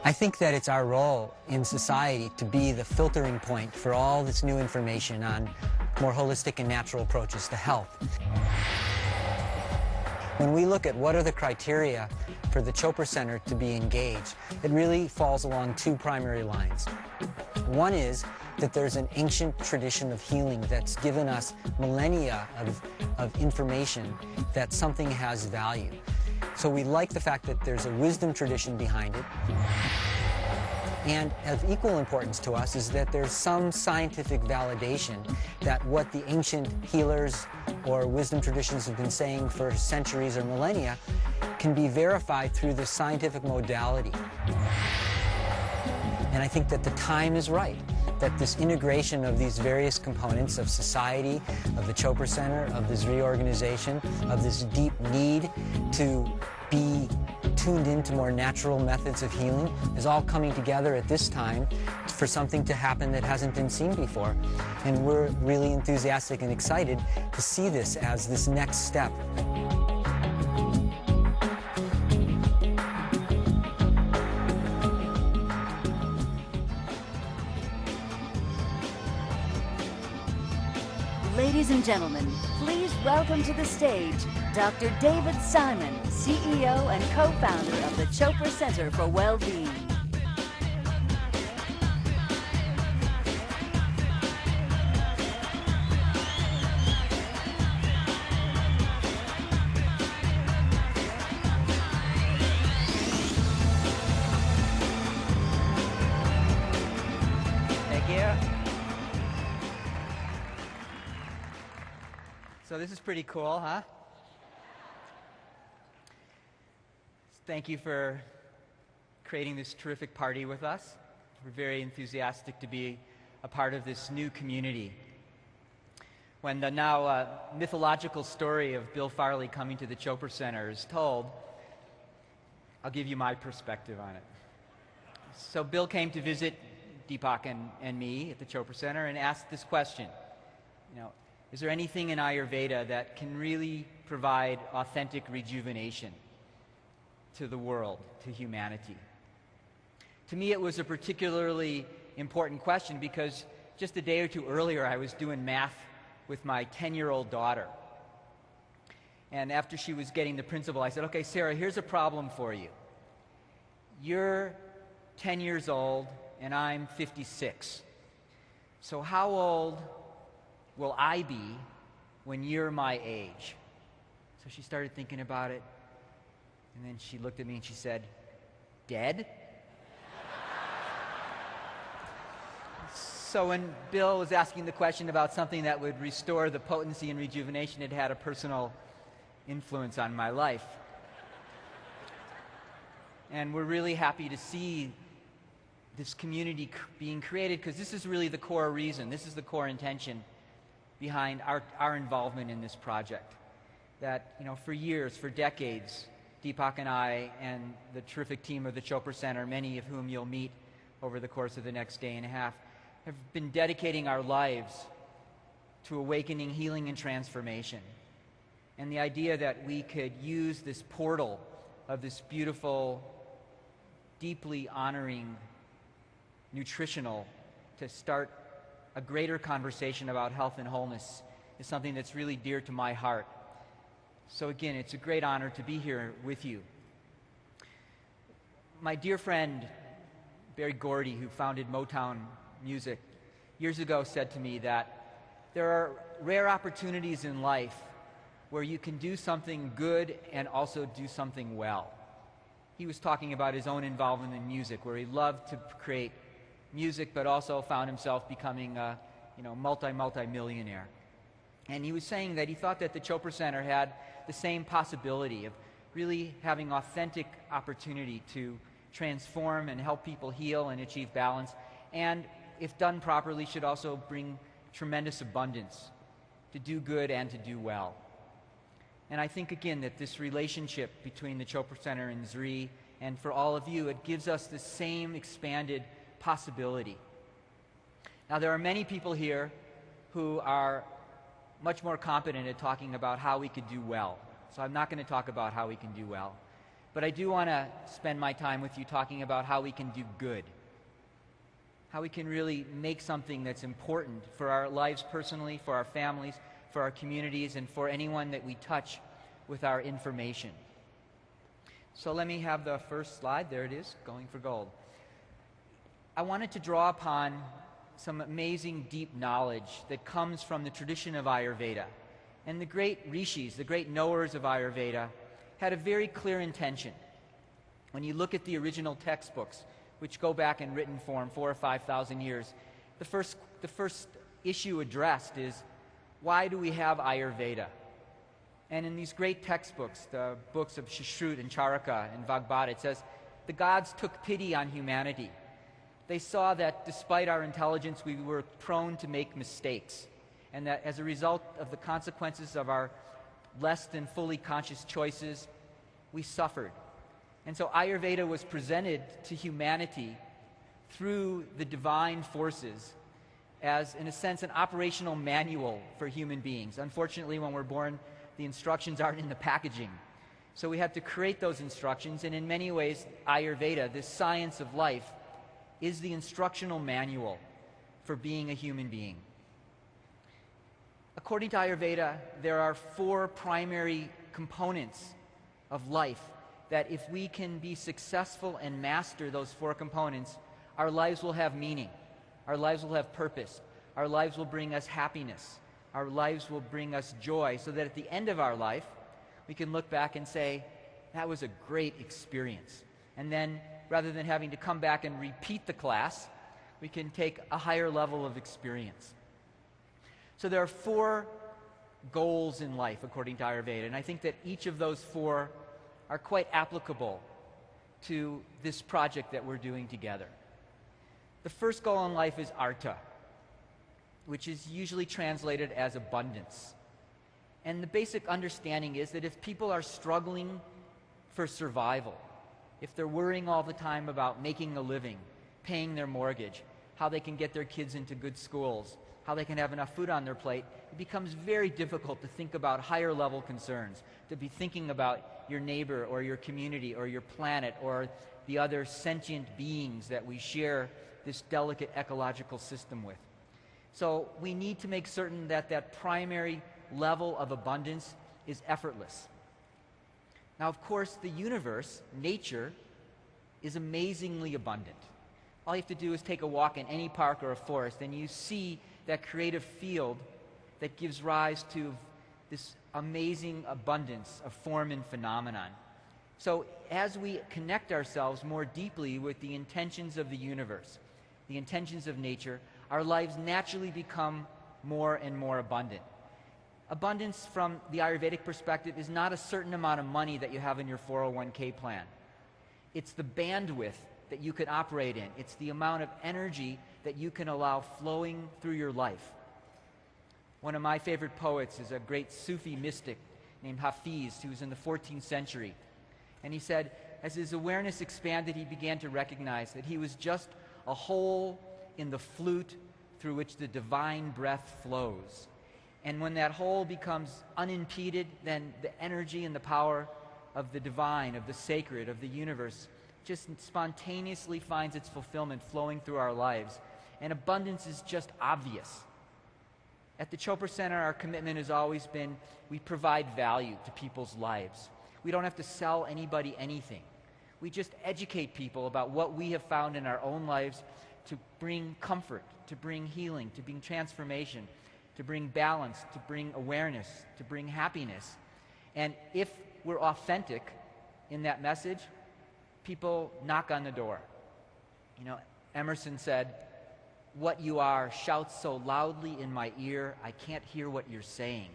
I think that it's our role in society to be the filtering point for all this new information on more holistic and natural approaches to health. When we look at what are the criteria for the Chopra Center to be engaged, it really falls along two primary lines. One is that there's an ancient tradition of healing that's given us millennia of information that something has value. So we like the fact that there's a wisdom tradition behind it. And of equal importance to us is that there's some scientific validation that what the ancient healers or wisdom traditions have been saying for centuries or millennia can be verified through the scientific modality. And I think that the time is right, that this integration of these various components of society, of the Chopra Center, of the ZRII organization, of this deep need to be tuned into more natural methods of healing is all coming together at this time for something to happen that hasn't been seen before. And we're really enthusiastic and excited to see this as this next step. Ladies and gentlemen, please welcome to the stage Dr. David Simon, CEO and co-founder of the Chopra Center for Wellbeing. Thank you. So this is pretty cool, huh? Thank you for creating this terrific party with us. We're very enthusiastic to be a part of this new community. When the now mythological story of Bill Farley coming to the Chopra Center is told, I'll give you my perspective on it. So Bill came to visit Deepak and me at the Chopra Center and asked this question, is there anything in Ayurveda that can really provide authentic rejuvenation to the world, to humanity? To me, it was a particularly important question because just a day or two earlier, I was doing math with my 10-year-old daughter. And after she was getting the principal, I said, okay, Sarah, here's a problem for you. You're 10 years old, and I'm 56. So how old will I be when you're my age? So she started thinking about it, and then she looked at me and she said, dead? So when Bill was asking the question about something that would restore the potency and rejuvenation, it had a personal influence on my life. And we're really happy to see this community being created because this is really the core reason, this is the core intention behind our involvement in this project. That, for years, for decades, Deepak and I and the terrific team of the Chopra Center, many of whom you'll meet over the course of the next day and a half, have been dedicating our lives to awakening, healing, and transformation. And the idea that we could use this portal of this beautiful, deeply honoring nutritional to start a greater conversation about health and wholeness is something that's really dear to my heart. So again, it's a great honor to be here with you. My dear friend, Berry Gordy, who founded Motown Music, years ago said to me that there are rare opportunities in life where you can do something good and also do something well. He was talking about his own involvement in music, where he loved to create music, but also found himself becoming a multi-millionaire. And he was saying that he thought that the Chopra Center had the same possibility of really having authentic opportunity to transform and help people heal and achieve balance, and if done properly, should also bring tremendous abundance to do good and to do well. And I think, again, that this relationship between the Chopra Center and ZRII, and for all of you, it gives us the same expanded possibility. Now, there are many people here who are much more competent at talking about how we could do well. So I'm not going to talk about how we can do well. But I do want to spend my time with you talking about how we can do good, how we can really make something that's important for our lives personally, for our families, for our communities, and for anyone that we touch with our information. So let me have the first slide. There it is, going for gold. I wanted to draw upon some amazing deep knowledge that comes from the tradition of Ayurveda. And the great rishis, the great knowers of Ayurveda, had a very clear intention. When you look at the original textbooks, which go back in written form 4,000 or 5,000 years, the first issue addressed is, why do we have Ayurveda? And in these great textbooks, the books of Sushruta and Charaka and Bhagavad, it says, the gods took pity on humanity. They saw that despite our intelligence, we were prone to make mistakes, and that as a result of the consequences of our less than fully conscious choices, we suffered. And so Ayurveda was presented to humanity through the divine forces as, in a sense, an operational manual for human beings. Unfortunately, when we're born, the instructions aren't in the packaging. So we had to create those instructions, and in many ways, Ayurveda, this science of life, is the instructional manual for being a human being. According to Ayurveda, there are 4 primary components of life that if we can be successful and master those 4 components, our lives will have meaning, our lives will have purpose, our lives will bring us happiness, our lives will bring us joy, so that at the end of our life, we can look back and say, that was a great experience. And then, rather than having to come back and repeat the class, we can take a higher level of experience. So there are 4 goals in life, according to Ayurveda, and I think that each of those 4 are quite applicable to this project that we're doing together. The first goal in life is artha, which is usually translated as abundance. And the basic understanding is that if people are struggling for survival, if they're worrying all the time about making a living, paying their mortgage, how they can get their kids into good schools, how they can have enough food on their plate, it becomes very difficult to think about higher level concerns, to be thinking about your neighbor or your community or your planet or the other sentient beings that we share this delicate ecological system with. So we need to make certain that that primary level of abundance is effortless. Now, of course, the universe, nature, is amazingly abundant. All you have to do is take a walk in any park or a forest, and you see that creative field that gives rise to this amazing abundance of form and phenomenon. So as we connect ourselves more deeply with the intentions of the universe, the intentions of nature, our lives naturally become more and more abundant. Abundance from the Ayurvedic perspective is not a certain amount of money that you have in your 401k plan. It's the bandwidth that you can operate in. It's the amount of energy that you can allow flowing through your life. One of my favorite poets is a great Sufi mystic named Hafiz, who was in the 14th century. And he said, as his awareness expanded, he began to recognize that he was just a hole in the flute through which the divine breath flows. And when that hole becomes unimpeded, then the energy and the power of the divine, of the sacred, of the universe, just spontaneously finds its fulfillment flowing through our lives. And abundance is just obvious. At the Chopra Center, our commitment has always been, we provide value to people's lives. We don't have to sell anybody anything. We just educate people about what we have found in our own lives to bring comfort, to bring healing, to bring transformation, to bring balance, to bring awareness, to bring happiness. And if we're authentic in that message, people knock on the door. You know, Emerson said, "What you are shouts so loudly in my ear, I can't hear what you're saying."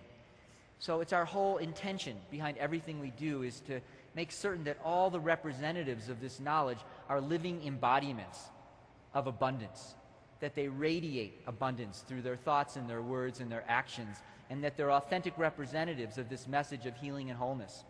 So it's our whole intention behind everything we do is to make certain that all the representatives of this knowledge are living embodiments of abundance, that they radiate abundance through their thoughts and their words and their actions, and that they're authentic representatives of this message of healing and wholeness.